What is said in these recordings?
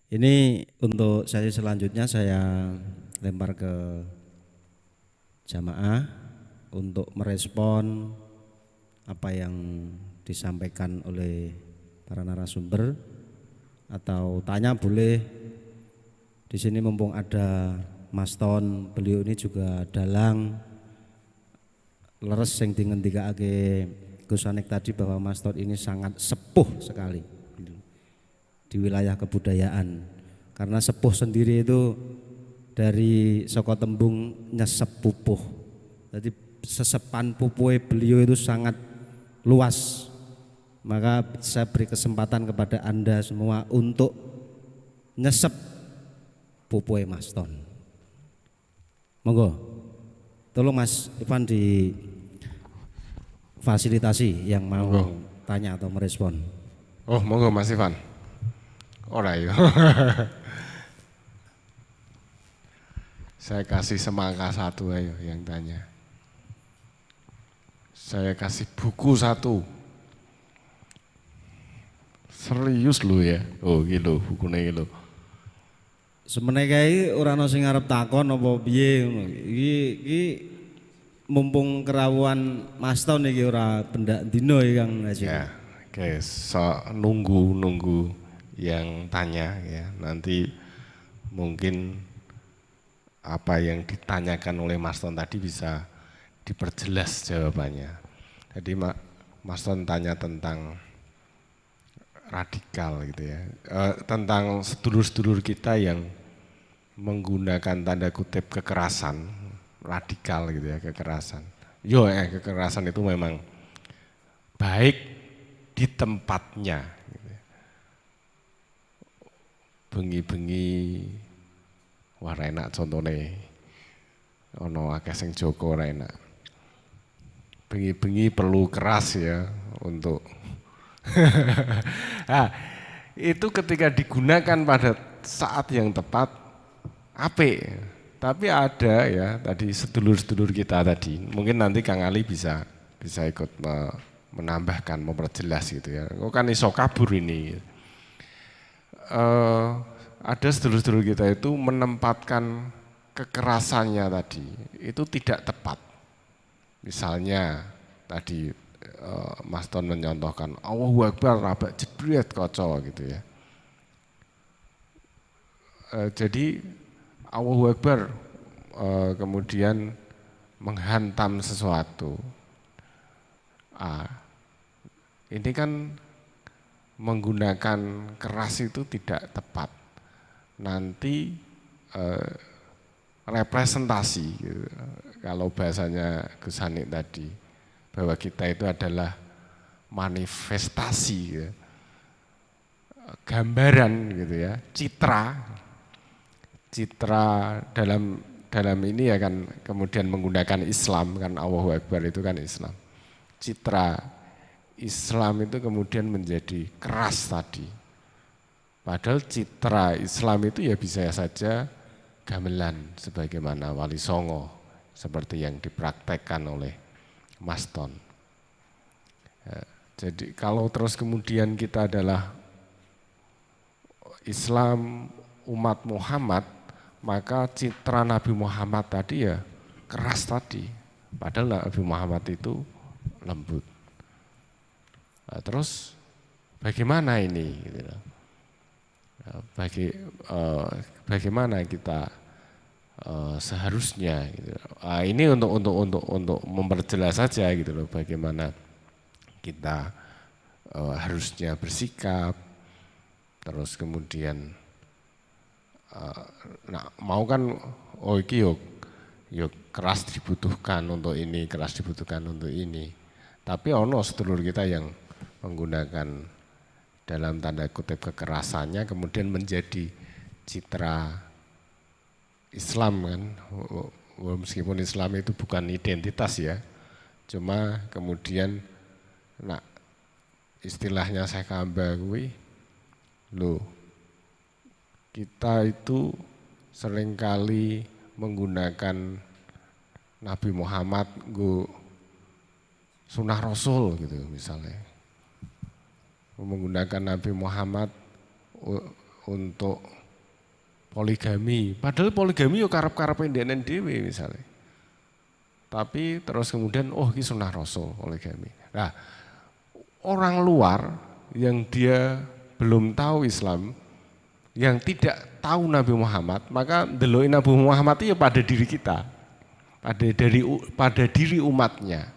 Ini untuk sesi selanjutnya saya lempar ke jamaah untuk merespon apa yang disampaikan oleh para narasumber atau tanya boleh. Di sini mumpung ada Mas Ton, beliau ini juga dalang leres yang dingendikake Gus Anik tadi bahwa Mas Ton ini sangat sepuh sekali di wilayah kebudayaan, karena sepuh sendiri itu dari saka tembung nyesep pupuh. Jadi sesepan pupuhe beliau itu sangat luas. Maka saya beri kesempatan kepada Anda semua untuk nyesep pupuhe Mas Ton. Monggo, tolong Mas Ivan di fasilitasi yang mau Monggo. tanya atau merespon. Oh, monggo Mas Ivan. Ora ya. Saya kasih semangka satu ayo yang tanya. Saya kasih buku satu. Serius lu ya. Oh, gitu bukunya gitu. Semeneh kae ora ana sing arep takon apa piye ngono. Iki mumpung kerawuan Mas Ton iki ora bendak dina iki Kang Haji. Ya, oke, nunggu yang tanya ya. Nanti mungkin apa yang ditanyakan oleh Mas Ton tadi bisa diperjelas jawabannya. Jadi Mas Ton tanya tentang radikal gitu ya, tentang sedulur-sedulur kita yang menggunakan tanda kutip kekerasan, radikal gitu ya, kekerasan. Kekerasan itu memang baik di tempatnya. Gitu ya. Bengi-bengi, wah enak contohnya, ono akeh sing Joko enak. Bengi-bengi perlu keras ya untuk nah, itu ketika digunakan pada saat yang tepat, apik. Tapi ada ya tadi sedulur-sedulur kita tadi, mungkin nanti Kang Ali bisa ikut menambahkan, memperjelas gitu ya. Kok kan iso kabur ini. Ada sedulur-sedulur kita itu menempatkan kekerasannya tadi itu tidak tepat. Misalnya tadi Mas Ton menyontohkan Allahu Akbar rabak jedriat koco gitu ya. Jadi Allahu Akbar kemudian menghantam sesuatu. Ini kan menggunakan keras itu tidak tepat. Nanti representasi gitu. Kalau bahasanya Gus Hanik tadi, bahwa kita itu adalah manifestasi gitu. Gambaran gitu ya, citra dalam ini ya kan kemudian menggunakan Islam kan, Allahu Akbar itu kan Islam. Citra Islam itu kemudian menjadi keras tadi. Padahal citra Islam itu ya bisa saja gamelan sebagaimana Wali Songo seperti yang dipraktekkan oleh Mas Ton. Ya, jadi kalau terus kemudian kita adalah Islam umat Muhammad, maka citra Nabi Muhammad tadi ya keras tadi. Padahal Nabi Muhammad itu lembut. Nah, terus bagaimana ini? Bagaimana kita seharusnya? Gitu. Ini untuk memperjelas saja gitu loh, bagaimana kita harusnya bersikap. Terus kemudian mau kan iki yuk keras dibutuhkan untuk ini, keras dibutuhkan untuk ini. Tapi ono sedulur kita yang menggunakan dalam tanda kutip kekerasannya kemudian menjadi citra Islam kan. Meskipun Islam itu bukan identitas ya. Cuma kemudian istilahnya saya kamba kuwi loh, kita itu seringkali menggunakan Nabi Muhammad sunnah Rasul gitu misalnya. Menggunakan Nabi Muhammad untuk poligami. Padahal poligami yo karep-karepe ndekne dhewe misalnya. Tapi terus kemudian ini sunah Rasul poligami. Nah, orang luar yang dia belum tahu Islam, yang tidak tahu Nabi Muhammad, maka ndeloki Nabi Muhammad itu pada diri kita, pada diri umatnya.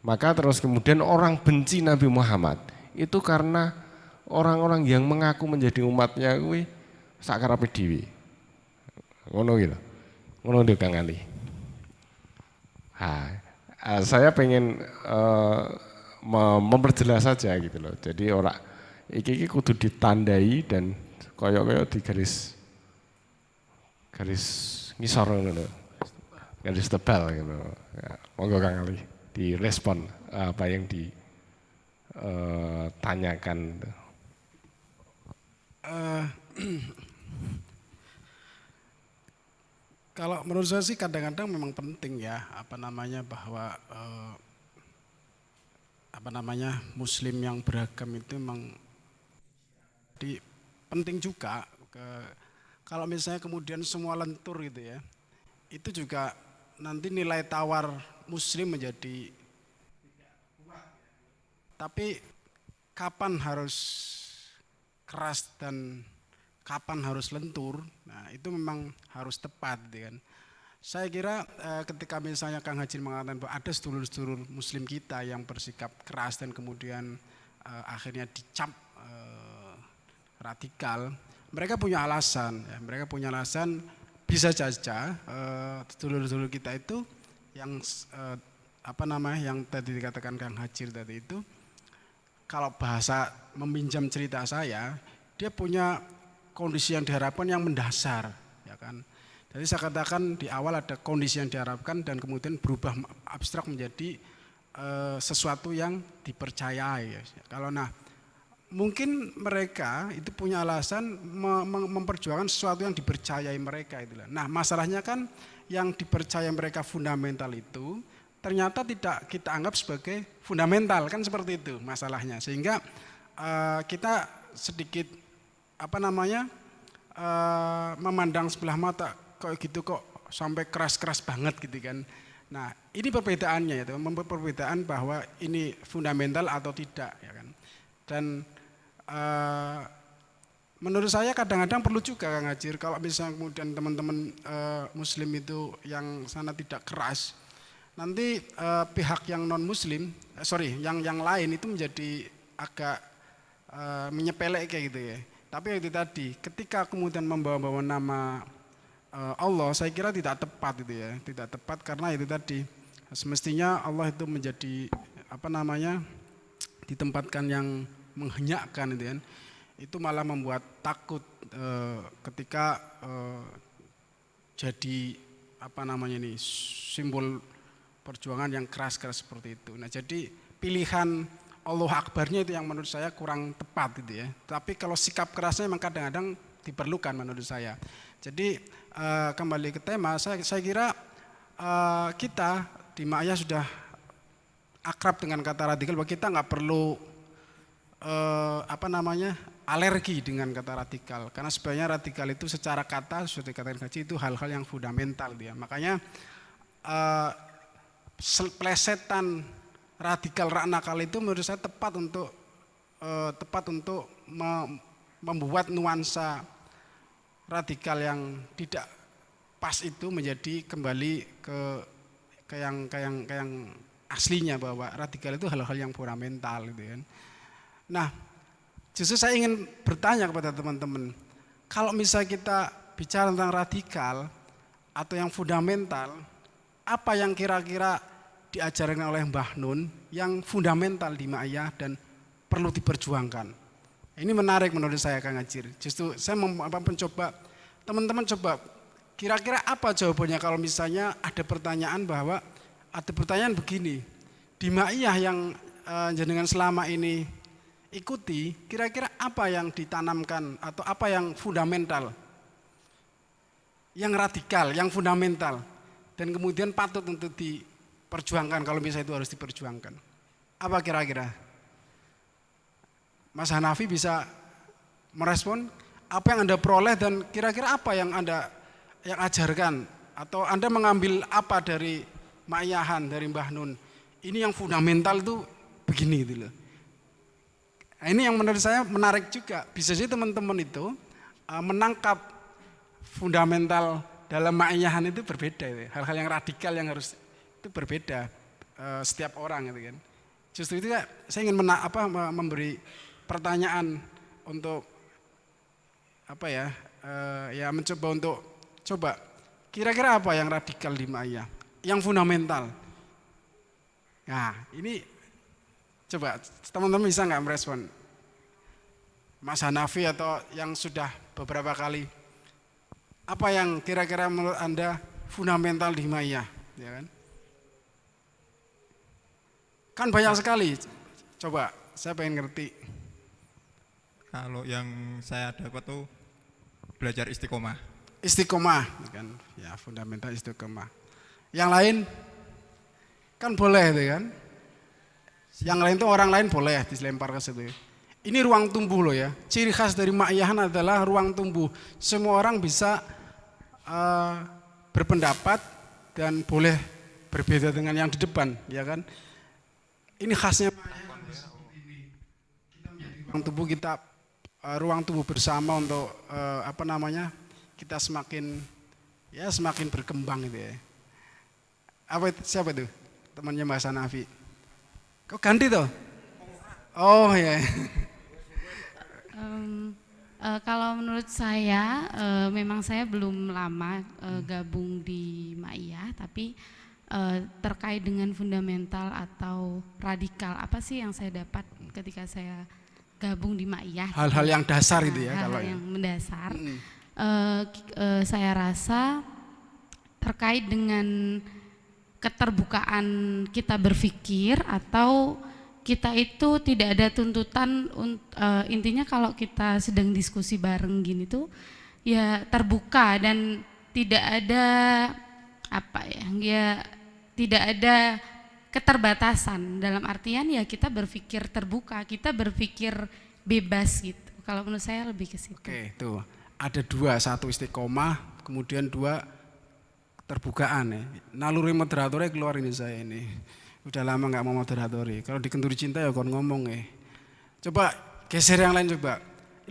Maka terus kemudian orang benci Nabi Muhammad itu karena orang-orang yang mengaku menjadi umatnya kuwi sakarepe dhewe. Ngono gitu. Ngono ndek Kang Ali. Saya pengen memperjelas saja gitu loh. Jadi orang iki kudu ditandai dan koyo-koyo di garis ngisor ngono. Garis tebal gitu. Ya, monggo Kang Ali direspon apa yang ditanyakan. Kalau menurut saya sih kadang-kadang memang penting ya bahwa Muslim yang beragam itu memang penting juga. Kalau misalnya kemudian semua lentur gitu ya, itu juga nanti nilai tawar Muslim menjadi kuat. Tapi kapan harus keras dan kapan harus lentur, nah itu memang harus tepat gitu kan. Saya kira ketika misalnya Kang Hajin mengatakan bahwa ada sedulur-sedulur Muslim kita yang bersikap keras dan kemudian akhirnya dicap radikal, mereka punya alasan. Ya, mereka punya alasan bisa saja sedulur-sedulur kita itu yang yang tadi dikatakan Kang Hajir tadi itu, kalau bahasa meminjam cerita saya, dia punya kondisi yang diharapkan yang mendasar, ya kan. Jadi saya katakan di awal ada kondisi yang diharapkan dan kemudian berubah abstrak menjadi sesuatu yang dipercayai. Ya. Kalau mungkin mereka itu punya alasan memperjuangkan sesuatu yang dipercayai mereka itulah. Nah, masalahnya kan yang dipercaya mereka fundamental itu ternyata tidak kita anggap sebagai fundamental, kan seperti itu masalahnya. Sehingga kita sedikit memandang sebelah mata kok gitu, kok sampai keras-keras banget gitu kan. Nah, ini perbedaannya itu, perbedaan bahwa ini fundamental atau tidak ya kan. Dan menurut saya kadang-kadang perlu juga Kang Hajir, kalau misalnya kemudian teman-teman Muslim itu yang sana tidak keras, nanti pihak yang non Muslim, yang lain itu menjadi agak menyepelek kayak gitu ya. Tapi itu tadi, ketika kemudian membawa-bawa nama Allah, saya kira tidak tepat itu ya, tidak tepat karena itu tadi semestinya Allah itu menjadi ditempatkan yang menghenyakkan itu kan, itu malah membuat takut ketika jadi simbol perjuangan yang keras-keras seperti itu. Nah, jadi pilihan Allah Akbarnya itu yang menurut saya kurang tepat gitu ya. Tapi kalau sikap kerasnya memang kadang-kadang diperlukan menurut saya. Jadi kembali ke tema, saya kira kita di Ma'iyah sudah akrab dengan kata radikal, bahwa kita nggak perlu alergi dengan kata radikal. Karena sebenarnya radikal itu secara kata sudah dikatakan Haji itu hal-hal yang fundamental dia. Makanya plesetan radikal nakal itu menurut saya tepat untuk membuat nuansa radikal yang tidak pas itu menjadi kembali ke yang aslinya, bahwa radikal itu hal-hal yang fundamental gitu kan. Nah, justru saya ingin bertanya kepada teman-teman, kalau misalnya kita bicara tentang radikal atau yang fundamental, apa yang kira-kira diajarkan oleh Mbah Nun yang fundamental di Ma'iyah dan perlu diperjuangkan? Ini menarik menurut saya Kang Hajir. Justru saya mencoba, teman-teman coba kira-kira apa jawabannya kalau misalnya ada pertanyaan begini, di Ma'iyah yang jenengan selama ini ikuti, kira-kira apa yang ditanamkan atau apa yang fundamental, yang radikal, yang fundamental dan kemudian patut untuk diperjuangkan kalau misalnya itu harus diperjuangkan. Apa kira-kira? Mas Hanafi bisa merespon apa yang Anda peroleh dan kira-kira apa yang Anda yang ajarkan atau Anda mengambil apa dari Ma'iyyahan, dari Mbah Nun. Ini yang fundamental tuh begini gitu loh. Nah, ini yang menurut saya menarik juga. Bisa sih teman-teman itu menangkap fundamental dalam Ma'iyyahan itu berbeda. Itu. Hal-hal yang radikal yang harus itu berbeda setiap orang gitu kan. Justru itu saya ingin memberi pertanyaan untuk ya mencoba untuk coba kira-kira apa yang radikal di Ma'iyah, yang fundamental. Nah ini coba teman-teman bisa nggak merespon Mas Hanafi atau yang sudah beberapa kali, apa yang kira-kira menurut Anda fundamental di Ma'iyah, ya kan? Kan banyak sekali. Coba saya pengen ngerti. Kalau yang saya dapat tuh belajar istiqomah. Istiqomah, kan? Ya fundamental istiqomah. Yang lain kan boleh, itu kan? Yang lain tuh orang lain boleh dilempar ke situ. Ini ruang tumbuh loh ya. Ciri khas dari Ma'iyyahan adalah ruang tumbuh. Semua orang bisa berpendapat dan boleh berbeda dengan yang di depan, ya kan? Ini khasnya ruang tubuh kita, ruang tubuh bersama untuk kita semakin berkembang gitu ya. Siapa itu? Temannya Mbak Hanafi. Kok ganti tuh? Oh ya. Kalau menurut saya, memang saya belum lama gabung di Ma'iyah, tapi terkait dengan fundamental atau radikal, apa sih yang saya dapat ketika saya gabung di Ma'iyah? Hal-hal yang dasar itu ya, hal-hal yang mendasar. Saya rasa terkait dengan keterbukaan kita berpikir atau kita itu tidak ada tuntutan, intinya kalau kita sedang diskusi bareng gini tuh ya terbuka dan tidak ada tidak ada keterbatasan, dalam artian ya kita berpikir terbuka, kita berpikir bebas gitu. Kalau menurut saya lebih ke situ. Oke, tuh ada dua, satu istiqomah, kemudian dua terbukaan ya. Naluri moderatornya keluar ini saya ini. Udah lama nggak mau moderatori. Kalau di Kenduri Cinta ya kon ngomong ya. Coba geser yang lain coba.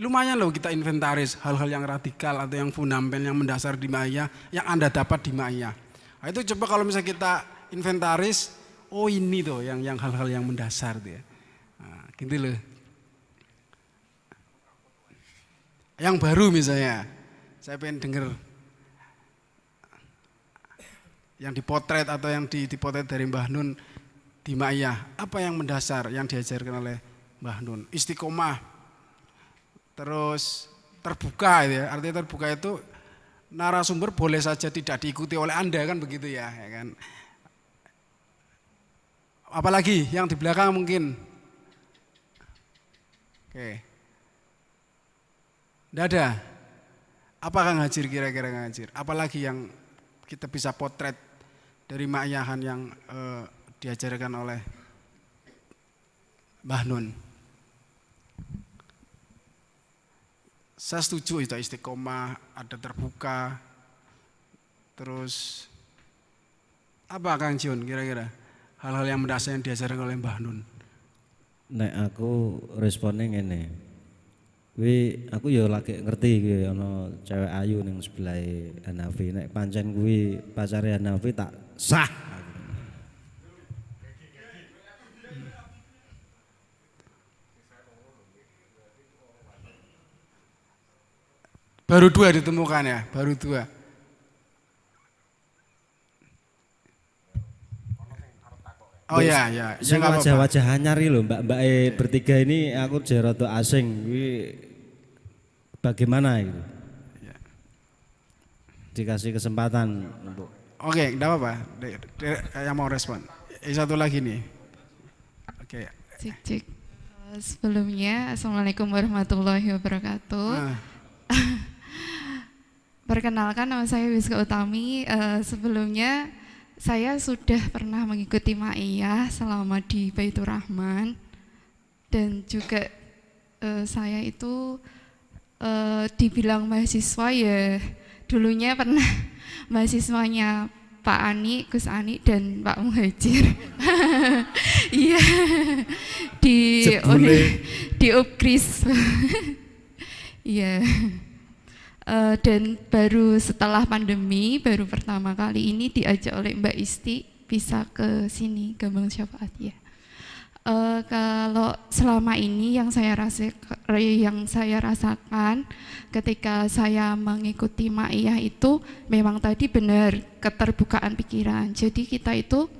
Lumayan loh kita inventaris hal-hal yang radikal atau yang fundamental yang mendasar di Ma'iyah yang Anda dapat di Ma'iyah. Nah, itu coba kalau misalnya kita inventaris, oh ini tuh yang hal-hal yang mendasar tuh ya. Nah, gitu loh. Yang baru misalnya, saya pengen dengar yang dipotret atau yang dipotret dari Mbah Nun di Ma'iyah. Apa yang mendasar yang diajarkan oleh Mbah Nun? Istiqomah, terus terbuka ya. Artinya terbuka itu narasumber boleh saja tidak diikuti oleh Anda kan begitu ya kan. Apalagi yang di belakang mungkin. Oke. Nggak ada. Apakah ngajir kira-kira ngajir? Apalagi yang kita bisa potret dari Ma'iyyahan yang diajarkan oleh Mbah Nun? Saya setuju itu istiqomah, ada terbuka. Terus apa Kang Jion kira-kira hal-hal yang mendasar yang diajarkan oleh Mbah Nun? Nek aku responnya ngene. Aku ya lagi ngerti kuwi ana cewek ayu ning sebelah Hanafi. Nek pancen kuwi pacare Hanafi tak sah. Baru 2 ditemukan ya, baru 2. Oh ya, ya. Sing wajah-wajah anyar lho, mbak-mbak bertiga ini aku rada asing. Kuwi bagaimana itu? Ya. Dikasih kesempatan untuk. Oke, enggak apa-apa. Yang mau respon. Satu lagi nih. Oke. Cik. Sebelumnya, Assalamualaikum warahmatullahi wabarakatuh. Perkenalkan, nama saya Wiska Utami. Sebelumnya saya sudah pernah mengikuti Ma'iyah selama di Baitur Rahman, dan juga saya itu dibilang mahasiswa ya dulunya pernah mahasiswanya Pak Ani, Gus Ani dan Pak Muhajir. Iya. Di UPGRIS. Iya. Dan baru setelah pandemi, baru pertama kali ini diajak oleh Mbak Isti bisa ke sini Gambang Syafaat ya. Kalau selama ini yang saya rasakan ketika saya mengikuti Ma'iyah itu memang tadi benar keterbukaan pikiran. Jadi kita itu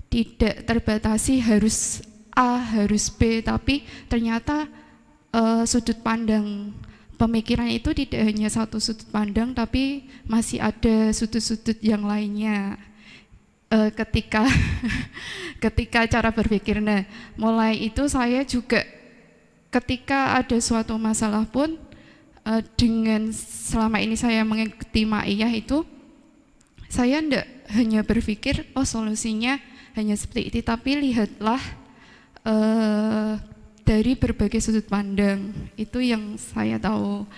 tidak terbatasi harus A, harus B, tapi ternyata sudut pandang pemikiran itu tidak hanya satu sudut pandang, tapi masih ada sudut-sudut yang lainnya. Ketika cara berpikir, nah mulai itu saya juga ketika ada suatu masalah pun dengan selama ini saya mengikuti Ma'iyah itu saya tidak hanya berpikir oh solusinya hanya seperti itu, tapi lihatlah dari berbagai sudut pandang, itu yang saya tahu.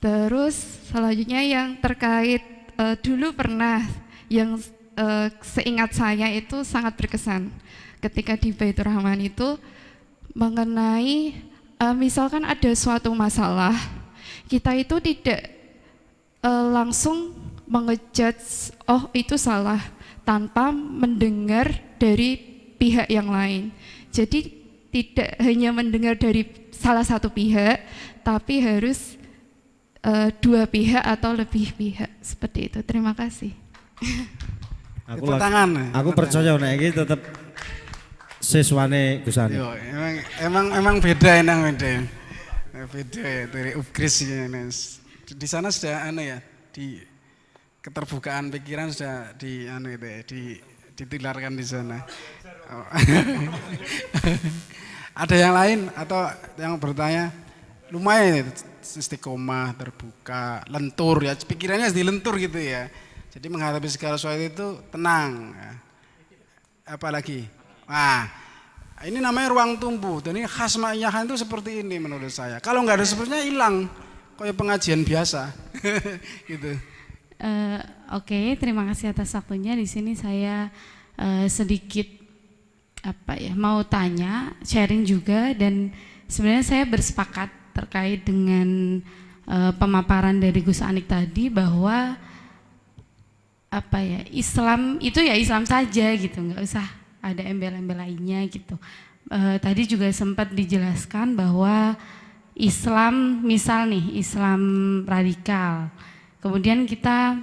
Terus selanjutnya yang terkait dulu pernah yang seingat saya itu sangat berkesan ketika di Baitur Rahman itu mengenai misalkan ada suatu masalah, kita itu tidak langsung mengejudge oh itu salah tanpa mendengar dari pihak yang lain. Jadi tidak hanya mendengar dari salah satu pihak, tapi harus dua pihak atau lebih pihak seperti itu. Terima kasih. Aku percaya nek iki tetep siswane Gus Ani. Emang beda beda. Beda ya dari UPGRIS ini. Di sana sudah di keterbukaan pikiran sudah ditilarkan di sana. Oh. Ada yang lain atau yang bertanya? Lumayan istiqomah, terbuka, lentur ya, pikirannya dilentur gitu ya. Jadi menghadapi segala sesuatu itu tenang. Ya. Apalagi, ini namanya ruang tumbuh. Dan ini khas Ma'iyah itu seperti ini menurut saya. Kalau nggak ada sepertinya hilang, kayak pengajian biasa, gitu. Oke, terima kasih atas waktunya. Di sini saya sedikit mau tanya, sharing juga, dan sebenarnya saya bersepakat terkait dengan pemaparan dari Gus Anik tadi bahwa Islam itu ya Islam saja gitu, nggak usah ada embel-embel lainnya gitu. Tadi juga sempat dijelaskan bahwa Islam misal nih Islam radikal, kemudian kita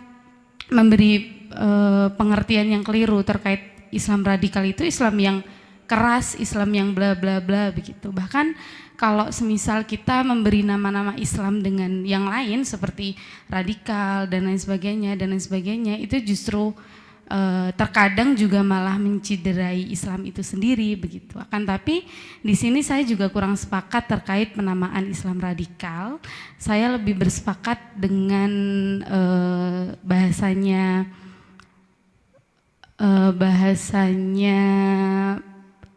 memberi pengertian yang keliru terkait Islam radikal itu Islam yang keras, Islam yang bla bla bla begitu. Bahkan kalau semisal kita memberi nama-nama Islam dengan yang lain seperti radikal dan lain sebagainya itu justru terkadang juga malah menciderai Islam itu sendiri begitu. Akan tapi di sini saya juga kurang sepakat terkait penamaan Islam radikal. Saya lebih bersepakat dengan bahasanya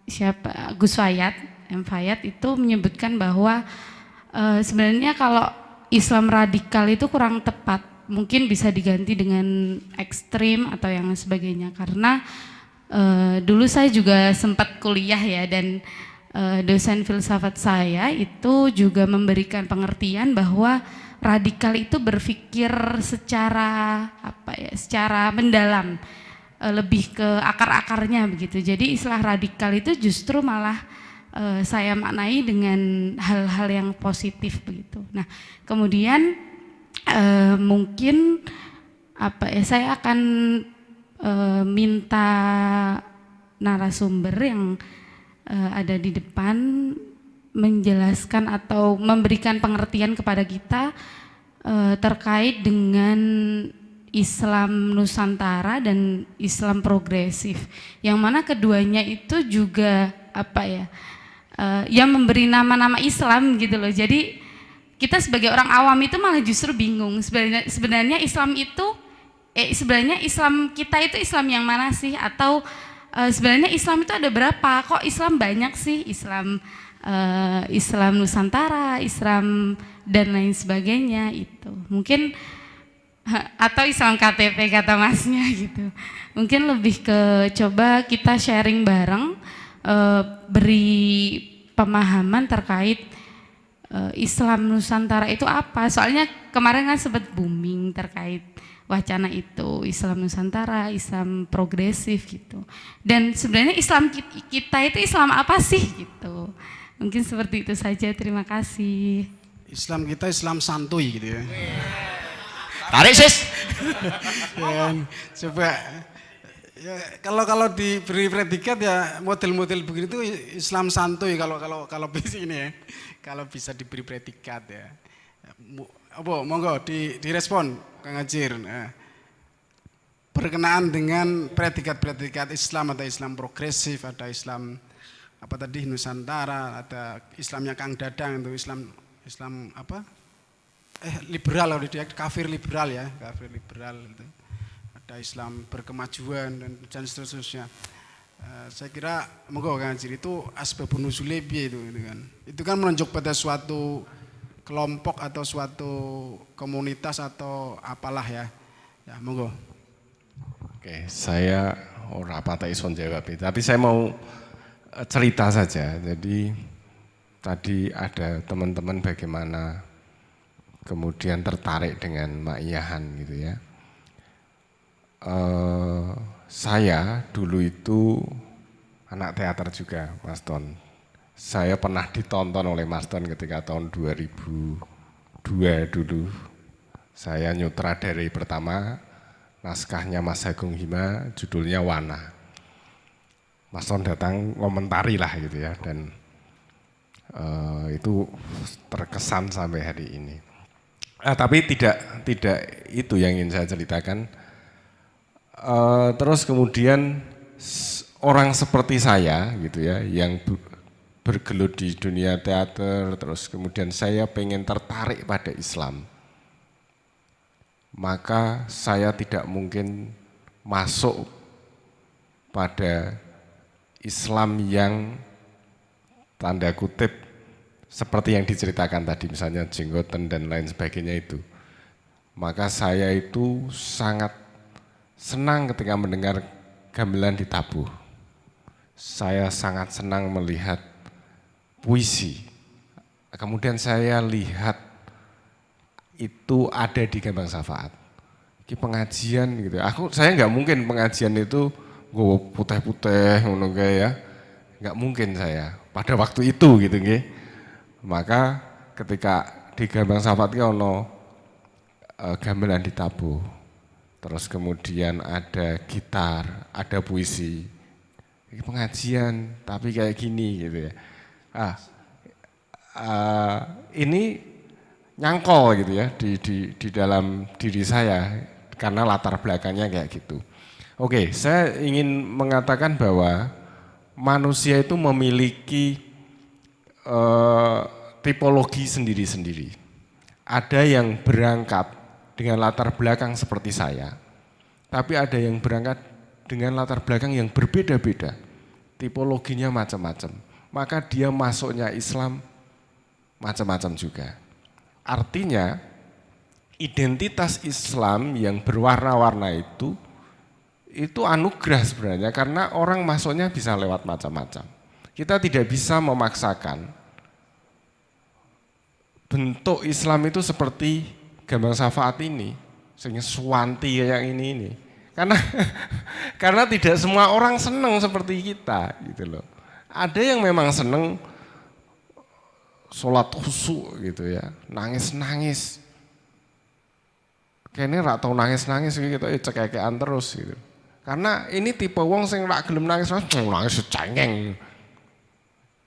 siapa, Gus Fayat, M. Fayat itu menyebutkan bahwa sebenarnya kalau Islam radikal itu kurang tepat, mungkin bisa diganti dengan ekstrim atau yang sebagainya, karena dulu saya juga sempat kuliah ya, dan dosen filsafat saya itu juga memberikan pengertian bahwa radikal itu berpikir secara secara mendalam, lebih ke akar-akarnya begitu. Jadi istilah radikal itu justru malah saya maknai dengan hal-hal yang positif begitu. Nah, kemudian mungkin saya akan minta narasumber yang ada di depan menjelaskan atau memberikan pengertian kepada kita terkait dengan Islam Nusantara dan Islam progresif, yang mana keduanya itu juga yang memberi nama-nama Islam gitu loh. Jadi kita sebagai orang awam itu malah justru bingung sebenarnya Islam itu sebenarnya Islam kita itu Islam yang mana sih, atau sebenarnya Islam itu ada berapa, kok Islam banyak sih, Islam Nusantara, Islam dan lain sebagainya itu. Mungkin atau Islam KTP kata masnya gitu. Mungkin lebih ke coba kita sharing bareng, beri pemahaman terkait Islam Nusantara itu apa. Soalnya kemarin kan sempat booming terkait wacana itu, Islam Nusantara, Islam progresif gitu. Dan sebenarnya Islam kita itu Islam apa sih gitu. Mungkin seperti itu saja, terima kasih. Islam kita Islam santuy gitu ya. Tarik sis. Coba ya, kalau diberi predikat ya model-model begitu Islam santuy kalau bisa ini ya. Kalau bisa diberi predikat ya. Monggo direspon Kang Hajir. Berkenaan dengan predikat-predikat Islam, ada Islam progresif, ada Islam apa tadi Nusantara, ada Islamnya Kang Dadang itu Islam apa? Liberal, kalau dia kafir liberal ya, kafir liberal itu. Ada Islam berkemajuan dan seterusnya. Saya kira monggo Kang Hajir itu asbabun nuzule piye itu kan. Itu kan menunjuk pada suatu kelompok atau suatu komunitas atau apalah ya. Ya, monggo. Oke, saya ora patek iso jawab, tapi saya mau cerita saja. Jadi tadi ada teman-teman bagaimana kemudian tertarik dengan Ma'iyahan gitu ya. Saya dulu itu anak teater juga, Mas Ton. Saya pernah ditonton oleh Mas Ton ketika tahun 2002 dulu. Saya nyutradari pertama, naskahnya Mas Agung Hima, judulnya Wana. Mas Ton datang ngomentari lah gitu ya, dan itu terkesan sampai hari ini. Tapi tidak itu yang ingin saya ceritakan. Terus kemudian orang seperti saya gitu ya, yang bergelut di dunia teater, terus kemudian saya pengen tertarik pada Islam. Maka saya tidak mungkin masuk pada Islam yang tanda kutip seperti yang diceritakan tadi, misalnya jenggoten dan lain sebagainya itu. Maka saya itu sangat senang ketika mendengar gamelan ditabuh. Saya sangat senang melihat puisi. Kemudian saya lihat itu ada di Gambang Syafaat. Ini pengajian gitu. Saya nggak mungkin pengajian itu gue putih-putih ngono ya. Nggak mungkin saya pada waktu itu gitu nggih. Maka ketika di Gambang Syafaat ki ono gamelan ditabuh. Terus kemudian ada gitar, ada puisi. Ini pengajian tapi kayak gini gitu ya. Ini nyangkol gitu ya di dalam diri saya karena latar belakangnya kayak gitu. Oke, saya ingin mengatakan bahwa manusia itu memiliki tipologi sendiri-sendiri. Ada yang berangkat dengan latar belakang seperti saya, tapi ada yang berangkat dengan latar belakang yang berbeda-beda. Tipologinya macam-macam. Maka dia masuknya Islam macam-macam juga. Artinya identitas Islam yang berwarna-warna itu anugerah sebenarnya, karena orang masuknya bisa lewat macam-macam. Kita tidak bisa memaksakan bentuk Islam itu seperti Gambang Syafaat ini, sehingga Suwanti kayak ini. Karena tidak semua orang senang seperti kita gitu loh. Ada yang memang senang sholat khusyuk gitu ya, nangis-nangis. Kayaknya rak tau nangis-nangis gitu, cekek-cekekan terus gitu. Karena ini tipe wong sing rak gelem nangis cengeng.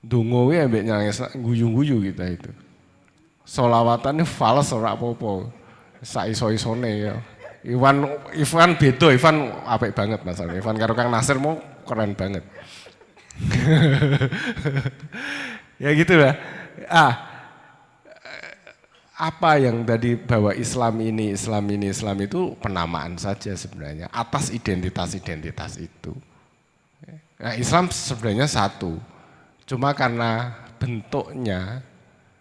Dongo ya ambek nangis guyu-guyu kita itu. Sholawatan ini fals ora apa-apa. Sak iso-isone ya. Ivan beda, Ivan apik banget masalahnya. Ivan karo Kang Nasir mau keren banget. Ya gitu lah. Apa yang tadi bahwa Islam itu penamaan saja sebenarnya atas identitas itu. Nah, Islam sebenarnya satu, cuma karena bentuknya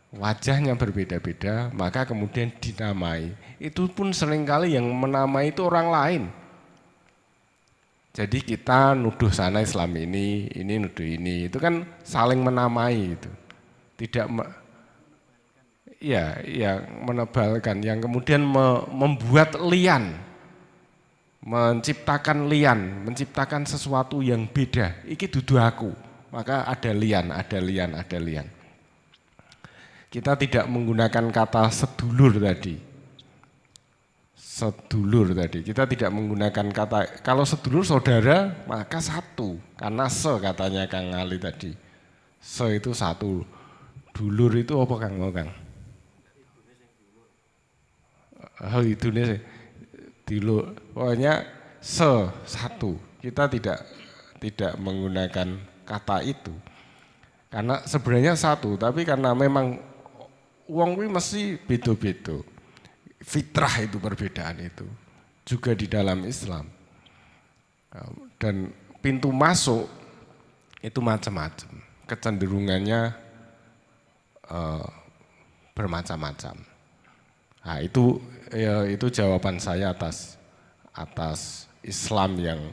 wajahnya berbeda-beda, maka kemudian dinamai. Itu pun seringkali yang menamai itu orang lain. Jadi kita nuduh sana Islam ini nuduh ini, itu kan saling menamai itu. Tidak menebalkan, yang kemudian membuat lian, menciptakan lian, menciptakan sesuatu yang beda. Iki dudu aku, maka ada lian. Kita tidak menggunakan kata sedulur tadi. Kita tidak menggunakan kata, kalau sedulur saudara maka satu, karena katanya Kang Ali tadi. Itu satu. Dulur itu apa Kang mau Kang? Oh itu nih, dulur. Pokoknya satu. Kita tidak menggunakan kata itu. Karena sebenarnya satu, tapi karena memang wong kuwi mesti beda-beda. Fitrah itu perbedaan itu juga di dalam Islam. Dan pintu masuk itu macam-macam, kecenderungannya bermacam-macam. Nah, itu jawaban saya atas Islam yang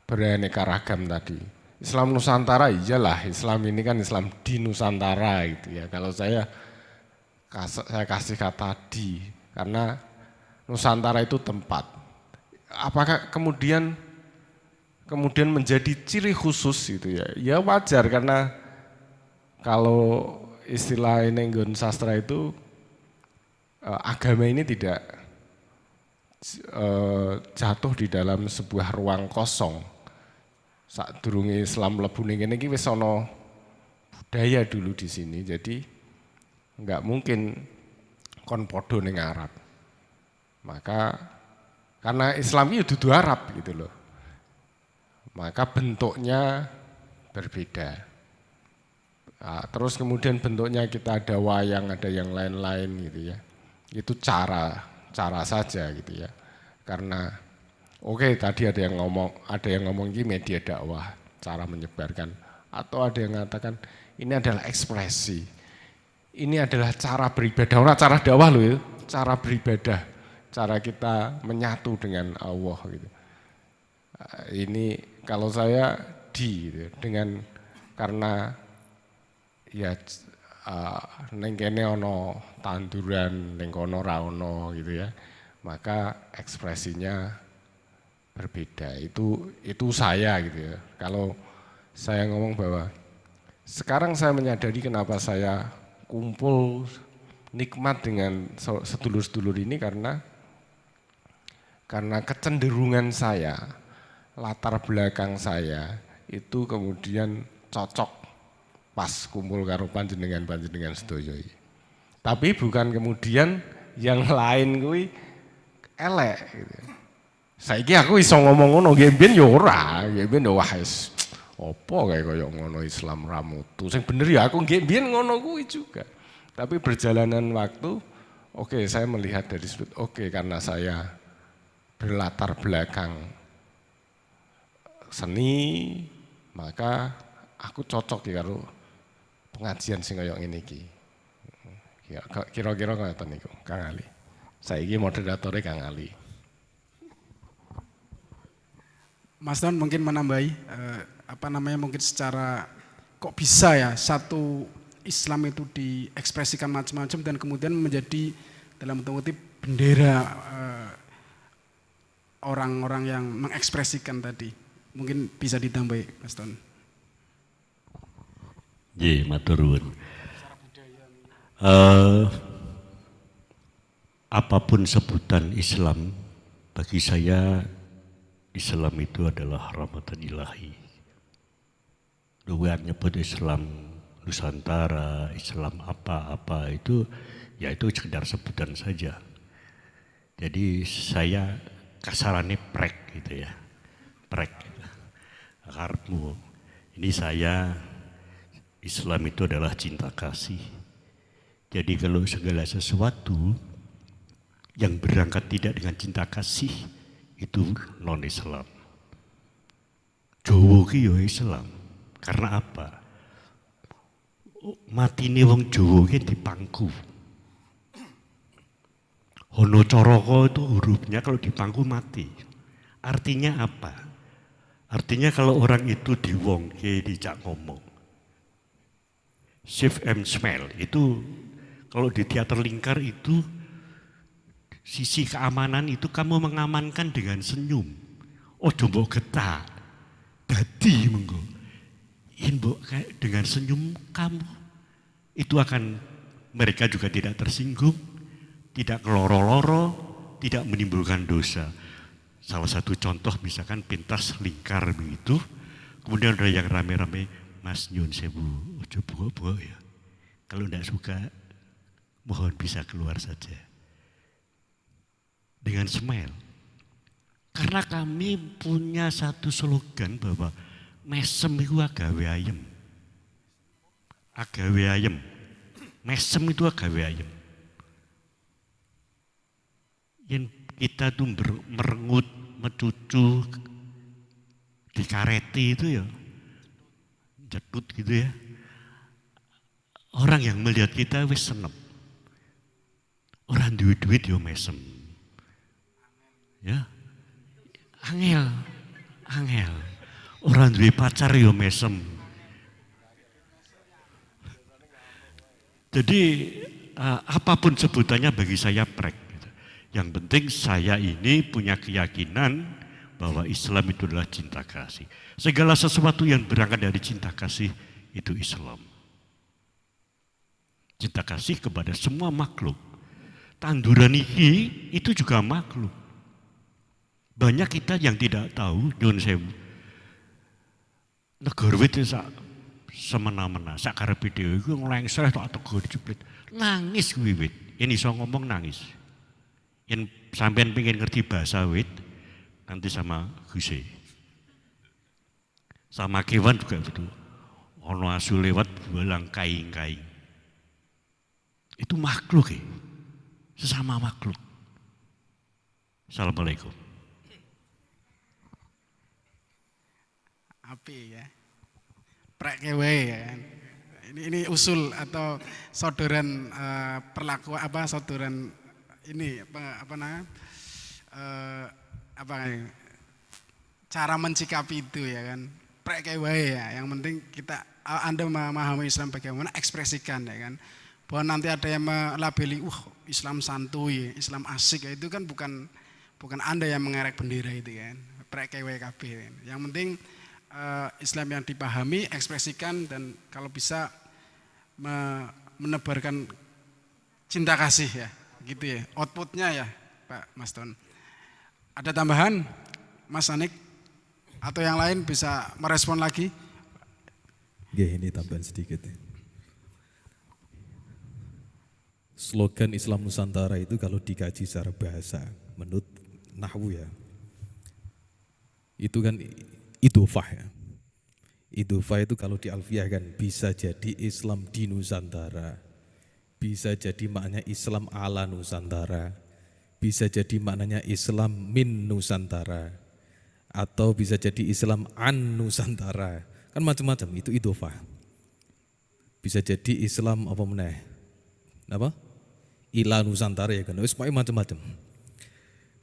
beraneka ragam tadi. Islam Nusantara, iyalah Islam ini kan Islam di Nusantara gitu ya. Kalau saya kasih kata di, karena Nusantara itu tempat. Apakah kemudian menjadi ciri khusus gitu ya? Ya wajar, karena kalau istilah ini nggon sastra itu agama ini tidak jatuh di dalam sebuah ruang kosong. Sadurunge Islam mlebu ning kene iki wis ana budaya dulu di sini. Jadi enggak mungkin kon podo ning Arab. Maka karena Islam itu dudu Arab gitu loh. Maka bentuknya berbeda. Nah, terus kemudian bentuknya kita ada wayang, ada yang lain-lain gitu ya. Itu cara saja gitu ya. Karena tadi ada yang ngomong ini media dakwah, cara menyebarkan, atau ada yang mengatakan ini adalah ekspresi. Ini adalah cara beribadah, orang cara dakwah loh ya, cara beribadah, cara kita menyatu dengan Allah gitu. Ini kalau saya gitu, dengan karena ya ning kene ana tanduran, ning kono ra ono gitu ya. Maka ekspresinya berbeda. Itu saya gitu ya. Kalau saya ngomong bahwa sekarang saya menyadari kenapa saya kumpul nikmat dengan sedulur-sedulur ini karena kecenderungan saya, latar belakang saya itu kemudian cocok pas kumpul karo panjenengan sedaya. Tapi bukan kemudian yang lain kuwi elek gitu. Saiki aku iso ngomong ngono, nggih ben ya ora, nggih ben wah wis apa kaya ngono Islam ra mutu. Sing bener ya aku nggih ben ngono kuwi juga. Tapi berjalanan waktu, saya melihat dari sudut karena saya berlatar belakang seni, maka aku cocok ya karo pengajian sing kaya ngene iki. Kira-kira ngoten niku, Kang Ali. Saiki moderatornya Kang Ali. Mas Don mungkin menambahi mungkin secara kok bisa ya satu Islam itu diekspresikan macam-macam dan kemudian menjadi dalam tanda kutip bendera orang-orang yang mengekspresikan tadi. Mungkin bisa ditambahi Mas Don. Nggih, matur nuwun. Apapun sebutan Islam, bagi saya Islam itu adalah rahmatan ilahi. Luar nyebut Islam Nusantara, Islam apa-apa itu, ya itu sekedar sebutan saja. Jadi saya kasarannya prek gitu ya, prek. Karmu, ini saya Islam itu adalah cinta kasih. Jadi kalau segala sesuatu yang berangkat tidak dengan cinta kasih itu non-Islam. Jawa ki ya Islam. Karena apa? matine wong Jawa ki dipangku. Hono coroko itu hurufnya kalau dipangku mati. Artinya apa? Artinya kalau orang itu diwongke, dijak ngomong. Shift and smell itu kalau di teater lingkar itu sisi keamanan itu kamu mengamankan dengan senyum. Oh mbok getah. Dadi mengko. Yen mbok kayak dengan senyum kamu itu akan mereka juga tidak tersinggung, tidak keloro-loro, tidak menimbulkan dosa. Salah satu contoh misalkan pentas lingkar begitu, kemudian ada yang rame-rame, Mas nyun sewu, ojo buah-buah ya. Kalau tidak suka, mohon bisa keluar saja. Dengan smile. Karena kami punya satu slogan bahwa mesem itu agawe ayem. Agawe ayem. Mesem itu agawe ayem. Yang kita tuh merengut, mencucu, dikareti itu ya, jedut gitu ya. Orang yang melihat kita wis seneng. Orang duit-duit yo mesem. Ya. Angel. Orang duwe pacar yo mesem. Jadi apapun sebutannya bagi saya prek. Yang penting saya ini punya keyakinan bahwa Islam itu adalah cinta kasih. Segala sesuatu yang berangkat dari cinta kasih itu Islam. Cinta kasih kepada semua makhluk. Tanduran iki itu juga makhluk. Banyak kita yang tidak tahu, nyun sewu. Negara itu semena-mena, sakarep dhewe iku nglengser tok tego dijeplit. Nangis kuwi wit. Yen iso ngomong nangis. Yang sampean pengen ngerti bahasa wit, nanti sama Huse. Sama kewan juga begitu. Ono asu lewat belang kaing-kaing. Itu makhluk ya. Sesama makhluk. Assalamualaikum. Api ya. Prek wae ya kan. Ini usul atau sodoran perlakuan apa sodoran ini apa namanya cara mencikapi itu ya kan, prek kayak wae ya. Yang penting kita Anda memahami Islam bagaimana, ekspresikan ya kan. Bahwa nanti ada yang melabeli, Islam santuy, Islam asik, ya itu kan bukan Anda yang mengerek bendera itu kan. Prek kayak wae kabeh. Yang penting Islam yang dipahami, ekspresikan, dan kalau bisa menebarkan cinta kasih ya. Gitu ya, outputnya ya Pak Mas Ton. Ada tambahan Mas Anik atau yang lain bisa merespon lagi? Ya, ini tambahan sedikit. Slogan Islam Nusantara itu kalau dikaji secara bahasa menurut nahwu ya, itu kan idofah ya. Idofah itu kalau di alfiah kan bisa jadi Islam di Nusantara, bisa jadi maknanya Islam ala Nusantara, bisa jadi maknanya Islam min Nusantara, atau bisa jadi Islam an Nusantara, kan macam-macam, itu idofah. Bisa jadi Islam apa meneh? Apa? Ila Nusantara ya kan, macam-macam.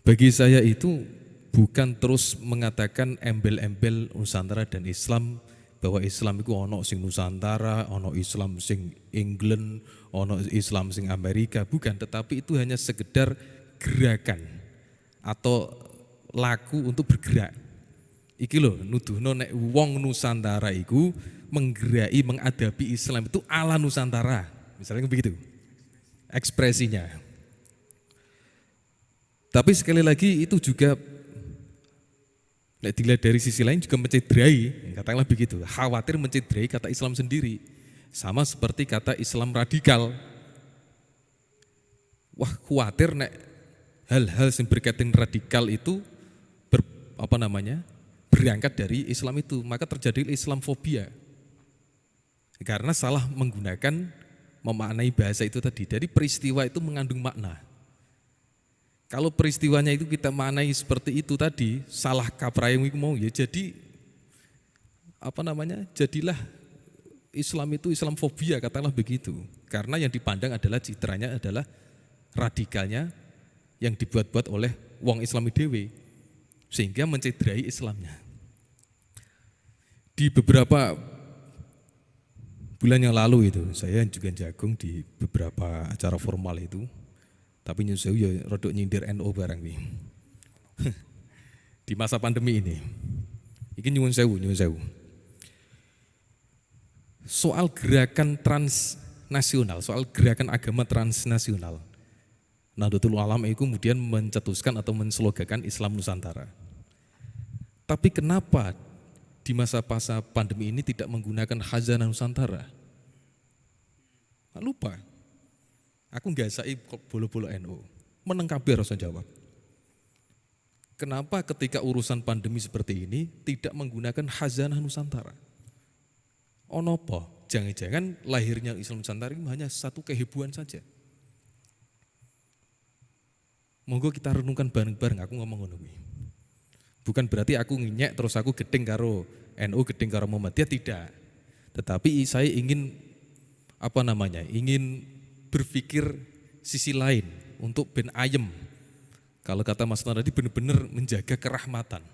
Bagi saya itu bukan terus mengatakan embel-embel Nusantara dan Islam, bahwa Islam itu ono sing Nusantara, ono Islam sing England, ono Islam sing Amerika, bukan, tetapi itu hanya sekedar gerakan atau laku untuk bergerak. Iki lho nuduhno nek wong Nusantara iku menggerai, mengadapi Islam itu ala Nusantara, misalnya begitu ekspresinya. Tapi sekali lagi itu juga dilihat dari sisi lain juga mencederai, katakanlah begitu, khawatir mencederai kata Islam sendiri. Sama seperti kata Islam radikal. Wah, khawatir nek hal-hal yang berkaitan radikal itu berangkat dari Islam itu, maka terjadi Islamfobia. Karena salah menggunakan, memaknai bahasa itu tadi. Dari peristiwa itu mengandung makna. Kalau peristiwanya itu kita maknai seperti itu tadi, salah kaprah yang mau ya jadi jadilah Islam itu Islamfobia, katakanlah begitu. Karena yang dipandang adalah citranya adalah radikalnya yang dibuat-buat oleh wong Islami dewe, sehingga mencederai Islamnya. Di beberapa bulan yang lalu itu saya juga jagung di beberapa acara formal itu, tapi nyusul ya rodok nyindir NU barang ini. Di masa pandemi ini. Ini nyuwun sewu. Soal gerakan transnasional, soal gerakan agama transnasional, Nahdlatul Ulama itu kemudian mencetuskan atau menslogakan Islam Nusantara. Tapi kenapa di masa-masa pandemi ini tidak menggunakan Khazanah Nusantara? Lupa. Aku nggak sai bolo-bolo NU. Meneng kabeh rasa jawab. Kenapa ketika urusan pandemi seperti ini tidak menggunakan Khazanah Nusantara? Ono apa? Jangan-jangan lahirnya Islam Nusantara ini hanya satu kehebohan saja. Monggo kita renungkan bareng-bareng, aku ngomong ngono kuwi. Bukan berarti aku nginyek terus aku gedeng karo NU, gedeng karo Muhammadiyah, tidak. Tetapi saya ingin ingin berpikir sisi lain untuk ben ayem. Kalau kata Mas tadi benar-benar menjaga kerahmatan.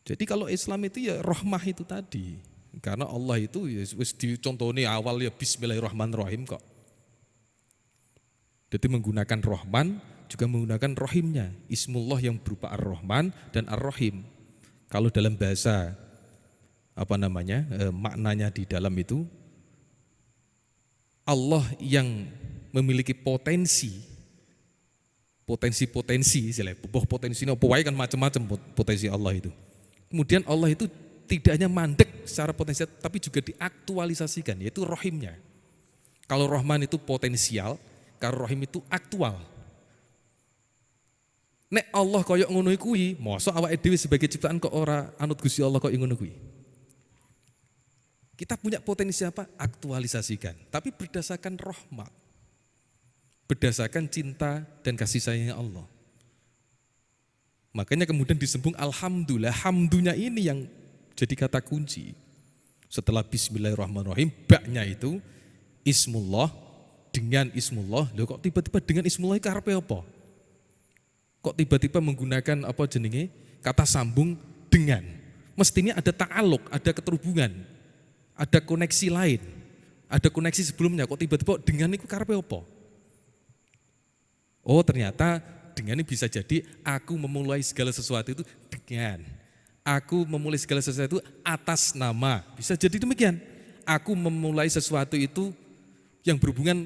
Jadi kalau Islam itu ya rahmah itu tadi. Karena Allah itu ya wis dicontoni awal ya Bismillahirrahmanirrahim kok. Jadi menggunakan Rahman juga menggunakan Rahimnya. Ismullah yang berupa Ar-Rahman dan Ar-Rahim. Kalau dalam bahasa maknanya di dalam itu Allah yang memiliki potensi, potensinya apa wae kan macam-macam potensi Allah itu. Kemudian Allah itu tidak hanya mandek secara potensial, tapi juga diaktualisasikan, yaitu rohimnya. Kalau Rahman itu potensial, kalau Rahim itu aktual. Nek Allah koyok ngono kuwi, mosok awake dhewe sebagai ciptaan kok ora anut Gusti Allah kok ngono kuwi. Kita punya potensi apa? Aktualisasikan, tapi berdasarkan rahmat. Berdasarkan cinta dan kasih sayangnya Allah. Makanya kemudian disebut alhamdulillah, hamdunya ini yang jadi kata kunci. Setelah Bismillahirrahmanirrahim, baknya itu Ismullah, dengan Ismullah. Loh kok tiba-tiba dengan Ismullah karepe apa? Kok tiba-tiba menggunakan kata sambung dengan? Mestinya ada ta'aluk, ada keterhubungan, ada koneksi lain, ada koneksi sebelumnya. Kok tiba-tiba dengan itu karepe apa? Oh ternyata dengan ini bisa jadi aku memulai segala sesuatu itu dengan. Aku memulai segala sesuatu itu atas nama. Bisa jadi demikian. Aku memulai sesuatu itu yang berhubungan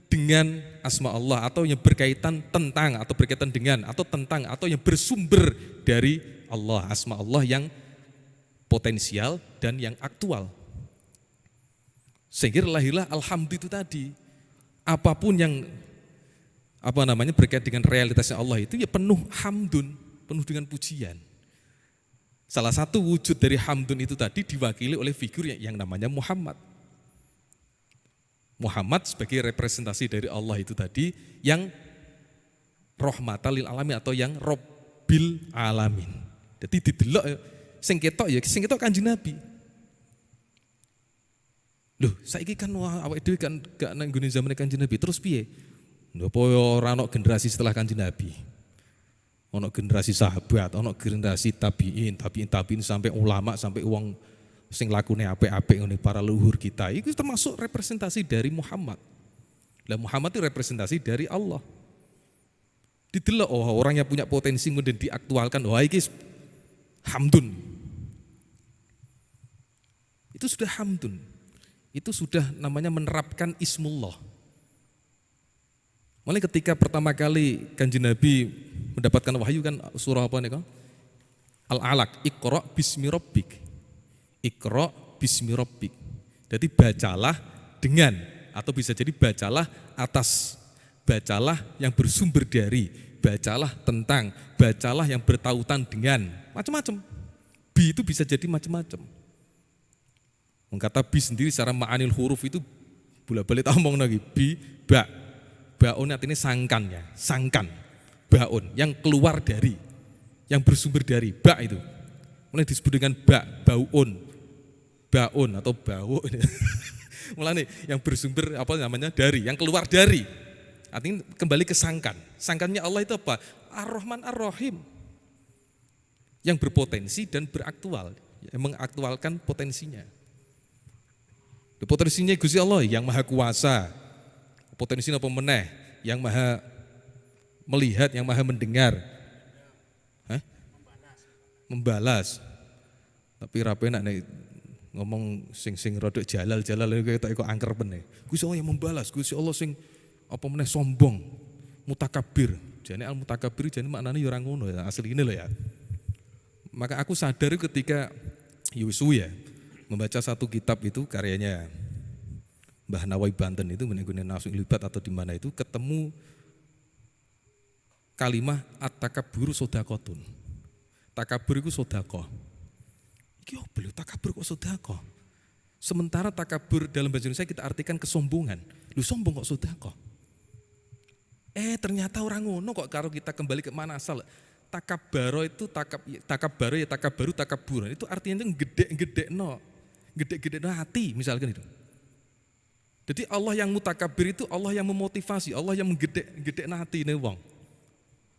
dengan asma Allah atau yang berkaitan tentang atau berkaitan dengan atau tentang atau yang bersumber dari Allah, asma Allah yang potensial dan yang aktual. Sehingga lahirlah alhamdulillah itu tadi. Apapun yang berkait dengan realitasnya Allah itu ya penuh hamdun, penuh dengan pujian. Salah satu wujud dari hamdun itu tadi diwakili oleh figur yang namanya Muhammad. Muhammad sebagai representasi dari Allah itu tadi yang rahmatan lil alamin atau yang Rabbil alamin. Jadi didelok sing ketok Kanjeng Nabi. Loh, saiki kan awake dhewe kan gak nang nggone zamane Kanjeng Nabi, terus piye? Napa ora ana generasi setelah Kanjeng Nabi? Ono generasi sahabat, ono generasi tabiin sampai ulama, sampai wong sing lakune apik-apik ngene para leluhur kita. Itu termasuk representasi dari Muhammad. Lah Muhammad itu representasi dari Allah. Didelok orang yang punya potensi kemudian diaktualkan, iki hamdun. Itu sudah hamdun. Itu sudah namanya menerapkan ismullah. Mulai ketika pertama kali Kanjeng Nabi mendapatkan wahyu kan surah apa nih? Al-Alaq, Iqra bismi rabbik. Iqra bismi rabbik. Jadi bacalah dengan atau bisa jadi bacalah atas, bacalah yang bersumber dari, bacalah tentang, bacalah yang bertautan dengan, macam-macam. Bi itu bisa jadi macam-macam. Kata bi sendiri secara ma'anil huruf itu bolak-balik omong lagi bi, ba. Baun artinya sangkannya, sangkan. Baun yang keluar dari, yang bersumber dari, ba itu. Mulai disebut dengan ba, baun. baun atau bau. Mulane yang bersumber apa namanya dari, yang keluar dari. Artinya kembali ke sangkan. Sangkannya Allah itu apa? Ar-Rahman Ar-Rahim. Yang berpotensi dan beraktual, yang mengaktualkan potensinya. Potensinya Gusti Allah yang maha kuasa. Potensinya apa meneh? Yang maha melihat, yang maha mendengar. Membalas. Tapi rapi nak ngomong sing rodok jalal kok angker meneh. Gusti Allah yang membalas, Gusti Allah sing apa meneh sombong, mutakabir. Jane al mutakabir jane maknane ya ora ngono ya, asline lho ya. Maka aku sadar ketika Yusuf ya membaca satu kitab itu karyanya Mbah Nawawi Banten itu menengune Nasul Libat atau di mana itu ketemu kalimah at-takabbur sodakotun. Takabur itu sodakoh. Iki opo lho takabur kok sedekah? Sementara takabur dalam bahasa Indonesia kita artikan kesombongan. Lu sombong kok sedekah? Ternyata orang ngono kok kalau kita kembali ke mana asal. Takabaro itu takaburan. Itu artinya itu gede-gedekno hati misalkan itu. Jadi Allah yang mutakabir itu Allah yang memotivasi, Allah yang menggedekno hati wong.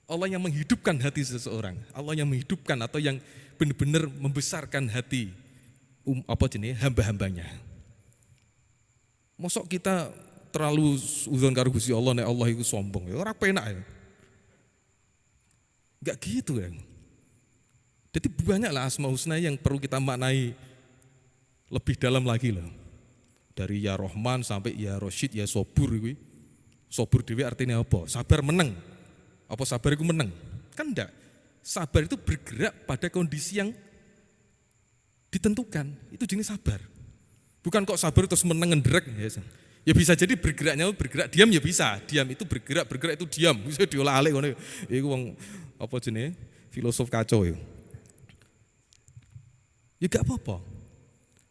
Allah yang menghidupkan hati seseorang, Allah yang menghidupkan atau yang benar-benar membesarkan hati hamba-hambanya. Mosok kita terlalu uzon karo Gusti Allah nek Allah itu sombong, ya ora penak ya. Enggak gitu ya. Jadi banyaklah Asmaul Husna yang perlu kita maknai lebih dalam lagi loh. Dari ya Rahman sampai ya Rasyid, ya Sobur kuwi. Sobur dhewe artinya apa? Sabar meneng. Apa sabar itu meneng? Kan enggak. Sabar itu bergerak pada kondisi yang ditentukan. Itu jenis sabar. Bukan kok sabar terus meneng ngendrek. Ya bisa jadi bergerak diam ya bisa. Diam itu bergerak itu diam. Bisa diolah-alih ngono. Iku wong apa jenenge? Filosof kacau ya. Ya gak apa-apa.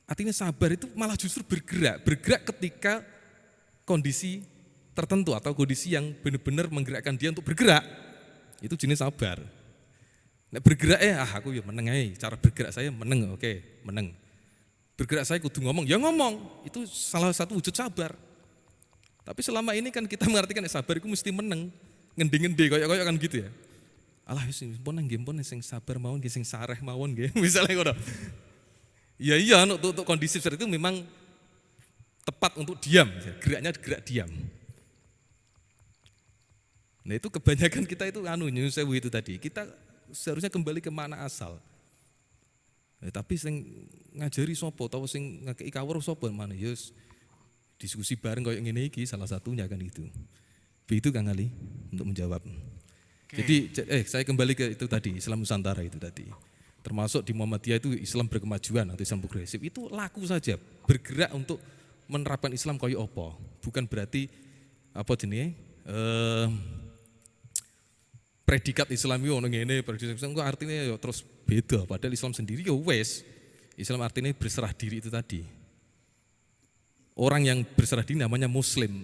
Artinya sabar itu malah justru bergerak ketika kondisi tertentu atau kondisi yang benar-benar menggerakkan dia untuk bergerak. Itu jenis sabar. Nek bergerak aku ya meneng ae, cara bergerak saya meneng, oke, meneng. Bergerak saya kudu ngomong, ya ngomong. Itu salah satu wujud sabar. Tapi selama ini kan kita mengartikan sabar itu mesti meneng, ngendi-ngendi koyo-koyo kan gitu ya. Alah wis pun nggih pun sing sabar mawon nggih sing sareh mawon nggih, misalnya ngono. Iya untuk kondisi seperti itu memang tepat untuk diam, geraknya gerak diam. Nah itu kebanyakan kita itu nyuwun sewu itu tadi, kita seharusnya kembali ke mana asal. Tapi sing ngajari sapa utawa sing ngekeki kawruh sapa mana ya diskusi bareng koyo ngene iki salah satunya kan itu. Begitu Kang Ali untuk menjawab. Jadi saya kembali ke itu tadi, Islam Nusantara itu tadi. Termasuk di Muhammadiyah itu Islam berkemajuan atau Islam progresif itu laku saja, bergerak untuk menerapkan Islam koyo apa. Bukan berarti apa jenenge predikat Islam itu ono ngene, predikat Islam itu artinya ya terus beda. Padahal Islam sendiri ya wes. Islam artinya berserah diri itu tadi. Orang yang berserah diri namanya Muslim.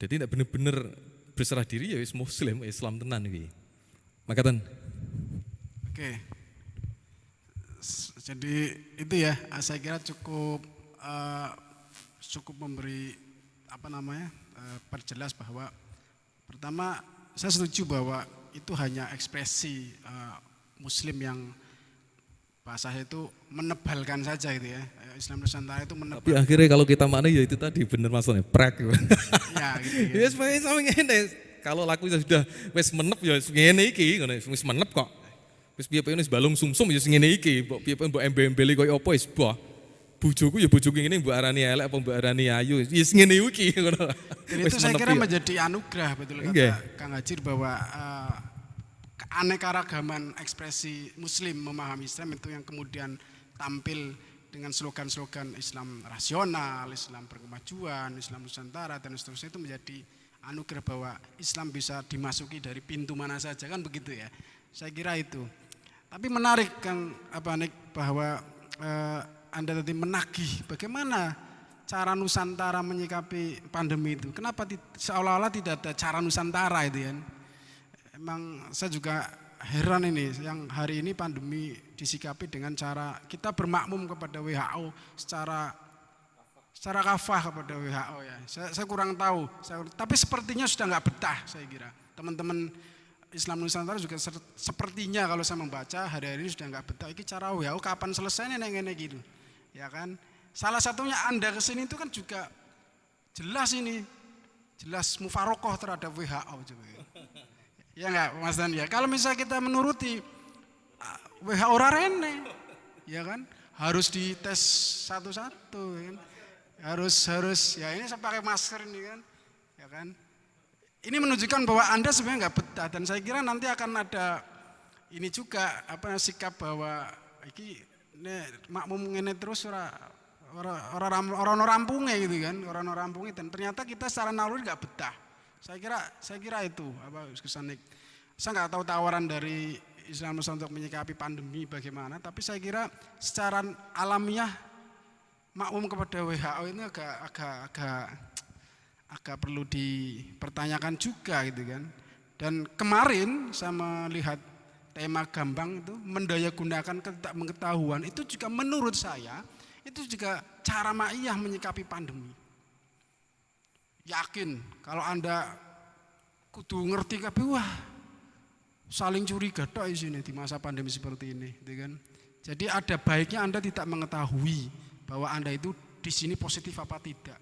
Jadi tidak benar-benar berserah diri ya wis Muslim, Islam tenan iki. Makatan. Oke. Jadi itu ya, saya kira cukup memberi perjelas bahwa pertama saya setuju bahwa itu hanya ekspresi Muslim yang bahasa itu menebalkan saja gitu ya. Islam Nusantara itu menebalkan. Tapi akhirnya kalau kita makna ya itu tadi benar maksudnya prek. Ya gitu. Ya sama ngene. Kalau laku sudah wis menep ya ngene iki, wis menep kok. Wis piye-piye wis balung sumsum ya ngene iki, mbok piye-piye mbok embel-embeli koyo apa wis boh. Bojoku ya bojoku ngene mbok arani elek apa mbok arani ayu, wis ngene iki ngono. Dan itu saya kira menjadi anugerah betul kata Kang Hajir bahwa keanekaragaman ekspresi Muslim memahami Islam itu yang kemudian tampil dengan slogan-slogan Islam rasional, Islam berkemajuan, Islam Nusantara dan seterusnya itu menjadi anugerah bahwa Islam bisa dimasuki dari pintu mana saja kan begitu ya. Saya kira itu. Tapi menarik Kang Nik bahwa Anda tadi menagih bagaimana cara Nusantara menyikapi pandemi itu. Kenapa seolah-olah tidak ada cara Nusantara itu ya. Emang saya juga heran ini yang hari ini pandemi disikapi dengan cara kita bermakmum kepada WHO secara kafah kepada WHO ya. Saya kurang tahu, tapi sepertinya sudah nggak betah saya kira. Teman-teman Islam Nusantara juga sepertinya kalau saya membaca hari-hari ini sudah nggak betah. Ini cara WHO kapan selesainya nenek gitu, ya kan? Salah satunya Anda kesini itu kan juga jelas ini, jelas mufarokoh terhadap WHO juga. Ya enggak Mas Dan ya. Kalau misalnya kita menuruti WHO rarene, ya kan? Harus dites satu-satu, ya kan? Harus ya ini saya pakai masker ini kan, ya kan? Ini menunjukkan bahwa Anda sebenarnya enggak betah dan saya kira nanti akan ada ini juga sikap bahwa iki makmum ngene terus orang rampungnya gitu kan, orang rampungnya dan ternyata kita secara naluri enggak betah. Saya kira itu kesannya. Saya nggak tahu tawaran dari Islam Nusantara untuk menyikapi pandemi bagaimana, tapi saya kira secara alamiah makmum kepada WHO ini agak perlu dipertanyakan juga gitu kan. Dan kemarin saya melihat tema Gambang itu mendayagunakan ketidakmengetahuan itu juga menurut saya itu juga cara ma'iyah menyikapi pandemi. Yakin kalau Anda kudu ngerti kabeh wah saling curiga tok di sini di masa pandemi seperti ini, gitu kan. Jadi ada baiknya Anda tidak mengetahui bahwa Anda itu di sini positif apa tidak.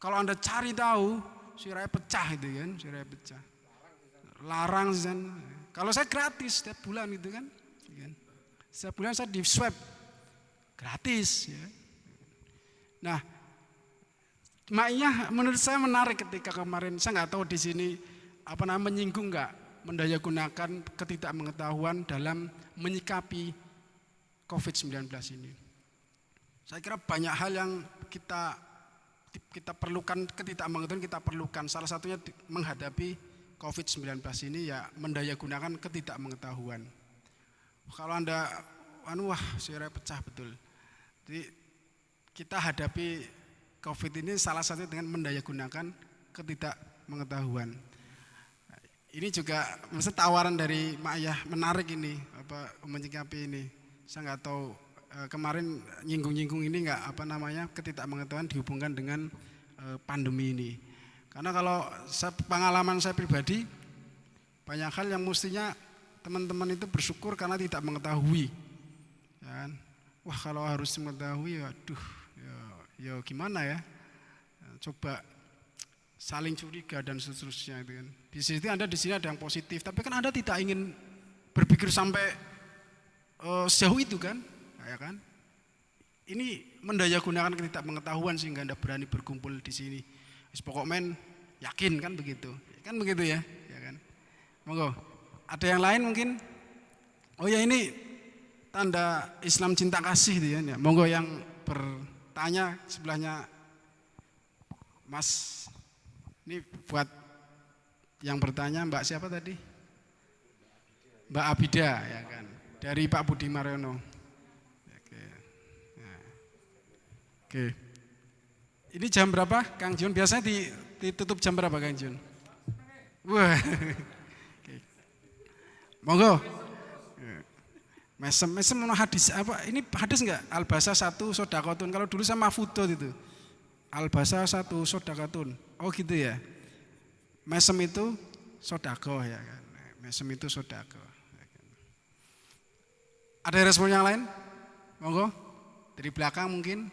Kalau Anda cari tahu, sirahnya pecah gitu kan, sirahnya pecah. Larang kan. Kalau saya gratis setiap bulan gitu kan. Setiap bulan saya di swab gratis ya. Nah, maknya menurut saya menarik ketika kemarin saya nggak tahu di sini menyinggung nggak mendayagunakan ketidakmengetahuan dalam menyikapi COVID-19 ini. Saya kira banyak hal yang kita perlukan ketidakmengetahuan kita perlukan. Salah satunya menghadapi COVID-19 ini ya mendayagunakan ketidakmengetahuan. Kalau Anda suara pecah betul. Jadi kita hadapi COVID ini salah satunya dengan mendayagunakan ketidakmengetahuan. Ini juga maksud tawaran dari Ma'iyah menarik ini menyikapi ini. Saya nggak tahu kemarin nyinggung-nyinggung ini nggak ketidakmengetahuan dihubungkan dengan pandemi ini. Karena kalau pengalaman saya pribadi banyak hal yang mestinya teman-teman itu bersyukur karena tidak mengetahui. Ya kan? Wah kalau harus mengetahui, waduh, ya gimana ya? Coba saling curiga dan seterusnya itu kan. Di sini Anda di sini ada yang positif, tapi kan Anda tidak ingin berpikir sampai sejauh itu kan, ya kan? Ini mendayagunakan ketidakmengetahuan sehingga Anda berani berkumpul di sini. Pokoknya yakin kan begitu ya, ya kan? Monggo. Ada yang lain mungkin? Oh ya ini tanda Islam cinta kasih gitu ya. Monggo yang bertanya sebelahnya Mas. Ini buat yang bertanya Mbak siapa tadi? Mbak Abida ya kan. Dari Pak Budi Mariono. Oke. Nah. Oke. Ini jam berapa Kang Jun? Biasanya ditutup jam berapa Kang Jun? Wah. Oke. Monggo. Mesem hadis apa? Ini hadis enggak? Al-basa 1 sodakotun. Kalau dulu sama Fudot itu. Al-basa 1 sodakotun. Oh gitu ya. Mesem itu sodakoh ya kan. Mesem itu sodakoh. Ada respon yang lain? Monggo. Dari belakang mungkin.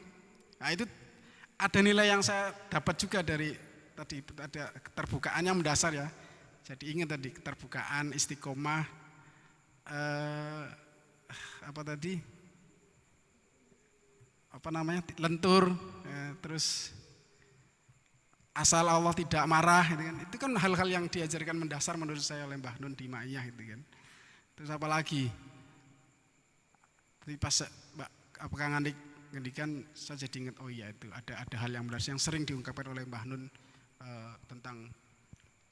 Nah itu ada nilai yang saya dapat juga dari tadi ada keterbukaan yang mendasar ya. Jadi ingat tadi keterbukaan, istiqomah, lentur, ya, terus asal Allah tidak marah, itu kan hal-hal yang diajarkan mendasar menurut saya oleh Mbah Nun di Ma'iyah itu kan. Terus apa lagi? Tapi pas Kang Andik ngendikan saya jadi ingat oh iya itu ada hal yang mendasar yang sering diungkapkan oleh Mbah Nun tentang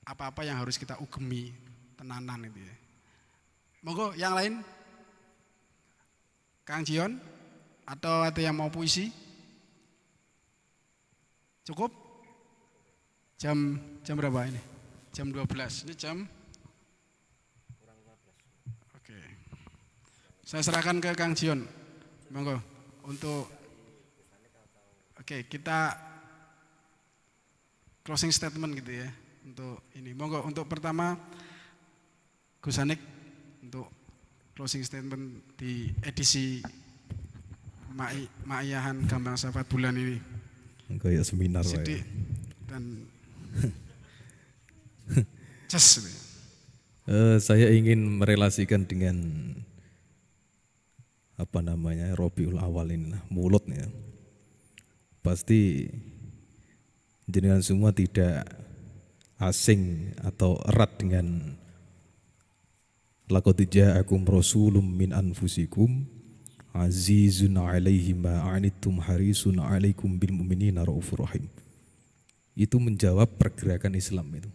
apa-apa yang harus kita ugemi tenanan itu ya. Monggo yang lain? Kang Jion atau ada yang mau puisi? Cukup? Jam berapa ini? Jam 12. Ini jam Saya serahkan ke Kang Jion. Monggo untuk kita closing statement gitu ya untuk ini. Monggo untuk pertama Gus Hanik untuk closing statement di edisi Maiyahan Gambang Syafaat bulan ini. Kayak seminar Sidik dan just. Saya ingin merelasikan dengan Rabiul Awal ini, mulutnya. Pasti jenengan semua tidak asing atau erat dengan laqad ja'akum rasulun min anfusikum azizun 'alaihi ma 'anittum harisun 'alaikum bil mu'minina raufur rahim. Itu menjawab pergerakan Islam itu.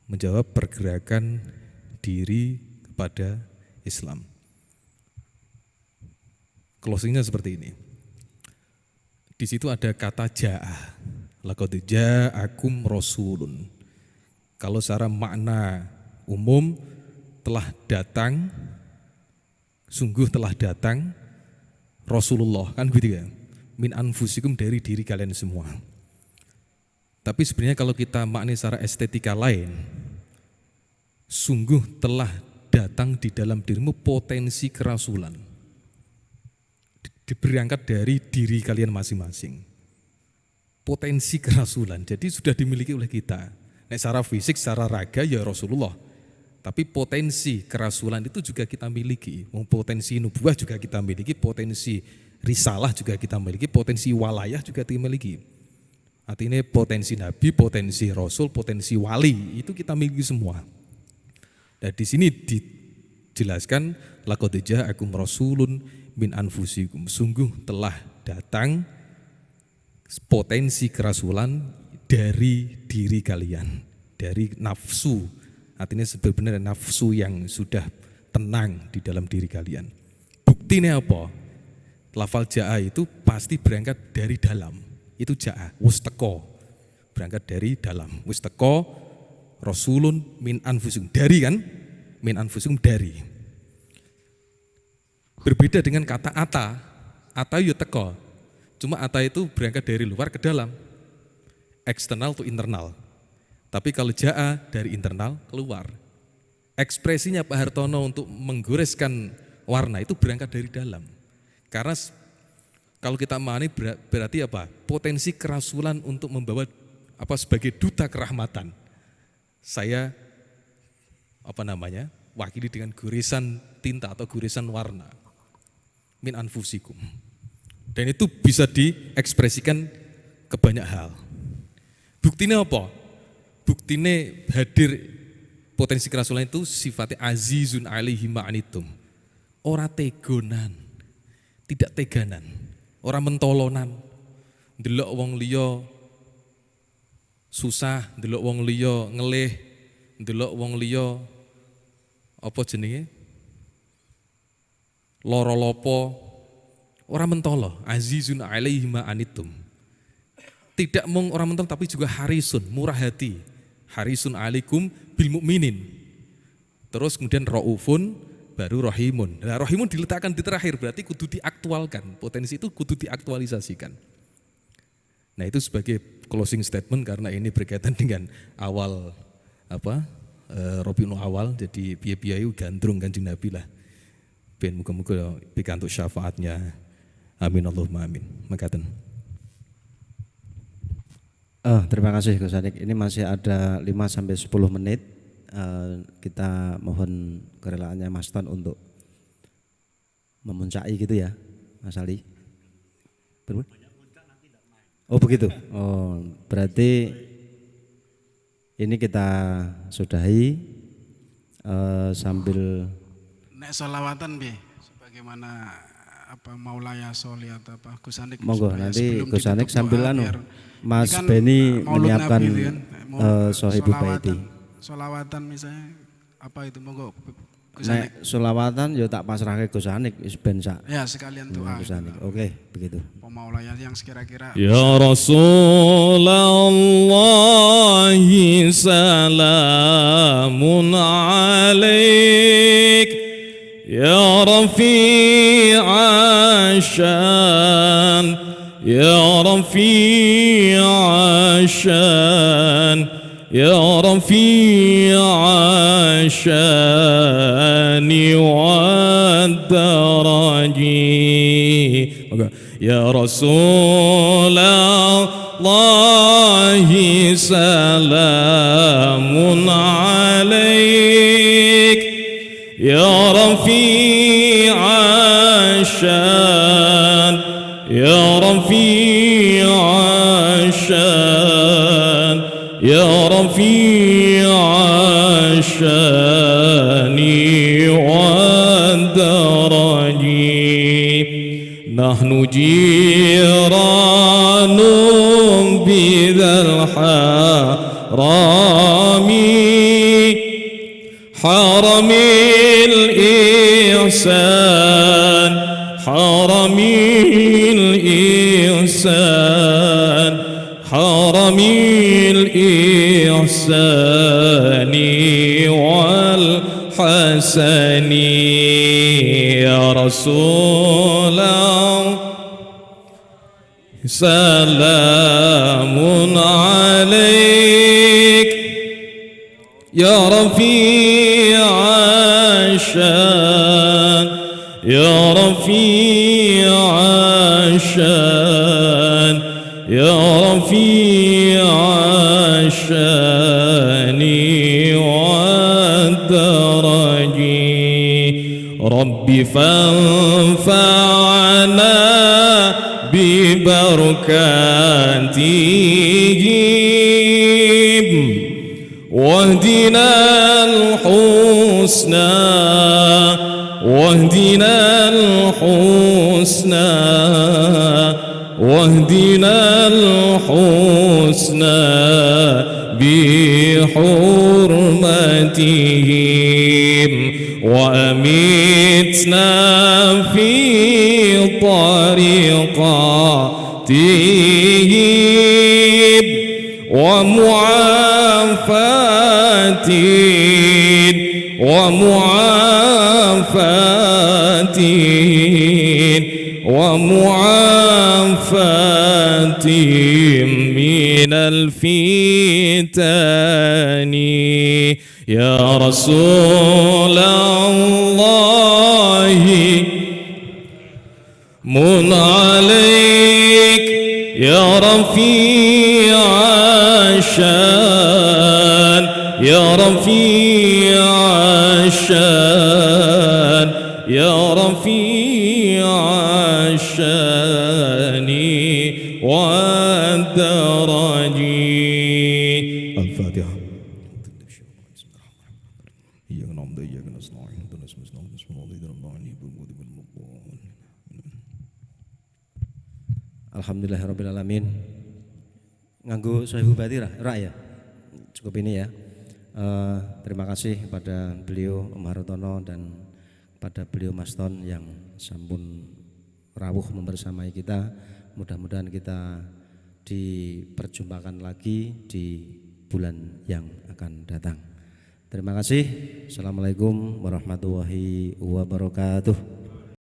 Menjawab pergerakan diri kepada Islam. Closingnya seperti ini. Di situ ada kata ja'a. Laqad ja'akum rasulun. Kalau secara makna umum telah datang, sungguh telah datang Rasulullah, kan gitu ya. Min anfusikum, dari diri kalian semua. Tapi sebenarnya kalau kita maknai secara estetika lain, sungguh telah datang di dalam dirimu potensi kerasulan. Berangkat dari diri kalian masing-masing. Potensi kerasulan, jadi sudah dimiliki oleh kita. Nah, secara fisik, secara raga ya Rasulullah. Tapi potensi kerasulan itu juga kita miliki. Potensi nubuah juga kita miliki, potensi risalah juga kita miliki, potensi walayah juga kita miliki. Artinya potensi nabi, potensi rasul, potensi wali itu kita miliki semua. Nah, di sini dijelaskan laqad ja'akum rasulun min anfusikum. Sungguh telah datang potensi kerasulan dari diri kalian, dari nafsu. Artinya sebenarnya nafsu yang sudah tenang di dalam diri kalian. Buktinya apa? Lafal ja'a itu pasti berangkat dari dalam. Itu ja'a, wis teko. Berangkat dari dalam. Wis teko rasulun min anfusikum. Dari kan? Min anfusikum, dari. Berbeda dengan kata ata ya teko. Cuma ata itu berangkat dari luar ke dalam. Eksternal to internal. Tapi kalau ja'a dari internal keluar. Ekspresinya Pak Hartono untuk menggoreskan warna itu berangkat dari dalam. Karena kalau kita maknai berarti apa? Potensi kerasulan untuk membawa sebagai duta kerahmatan. Saya wakili dengan goresan tinta atau goresan warna. Min anfusikum. Dan itu bisa diekspresikan ke banyak hal. Buktinya apa? Buktinya hadir potensi kerasulan itu sifatnya azizun 'alaihi ma 'anittum. Ora tegonan, tidak teganan, ora mentolonan. Ndelok wong liya susah, ndelok wong liya ngelih, ndelok wong liya lara lopo, ora mentolo, azizun 'alaihi ma 'anittum. Tidak mung orang mentolo tapi juga harisun, murah hati. Harisun 'alaikum bil mu'minin. Terus kemudian raufun, baru rahimun. Nah, rahimun diletakkan di terakhir, berarti kudu diaktualkan. Potensi itu kudu diaktualisasikan. Nah, itu sebagai closing statement karena ini berkaitan dengan awal Rabiul Awal, jadi piye-piye gandrung Kanjeng Nabi lah. Ben muga-muga pikantuk syafaatnya. Amin Allahumma amin. Makaten. Terima kasih Gus Hanik. Ini masih ada 5-10 menit. Kita mohon kerelaannya Mas Ton untuk memuncaki gitu ya, Mas Ali. Oh begitu. Oh berarti ini kita sudahi sambil. Nek sholawatan bi, sebagaimana Maulaya Soli atau Gus Hanik. Monggo nanti Gus Hanik sambil Mas kan Beni menyiapkan Sohibul Baiti. Sholawatan misalnya itu monggo Gus Hanik. Sholawatan yo tak pasrahke Gus Hanik wis ben sak. Ya sekalian doa. Gus Hanik. Oke, begitu. Maulaya yang sekira-kira. Ya Rasulullah salamun alaik يا رفيع الشان يا رفيع الشان يا رفيع الشان والدرج يا رسول الله سلام عليك يا رفيع الشان يا رفيع الشان يا رفيع الشان والدرج نحن جيران بذا الحرام حرم الإحسان حرم الإحسان حرم الإحسان والحسن يا رسول الله سلام عليك يا رفيع الشان يا رفيع الشان يا رفيع الشان والدرج رب فانفعنا ببركاتهم واهدنا الحسنى واهدنا الحسنى واهدنا الحسنى بحرمتهم وأمتنا في طريقتهم ومعافاة ومعافاة من الفتن يا رسول الله من عليك يا رفيع الشان يا رفيع الشان يا رفيع الشان والدرج الفاتحة إياك نعبد وإياك نستعين اهدنا الصراط Alhamdulillahirabbil alamin. Nganggo Sohibu Bati ra ya. Cukup ini ya. Terima kasih kepada beliau Om Hartono dan pada beliau Mas Ton yang sampun rawuh membersamai kita. Mudah-mudahan kita diperjumpakan lagi di bulan yang akan datang. Terima kasih. Assalamualaikum warahmatullahi wabarakatuh.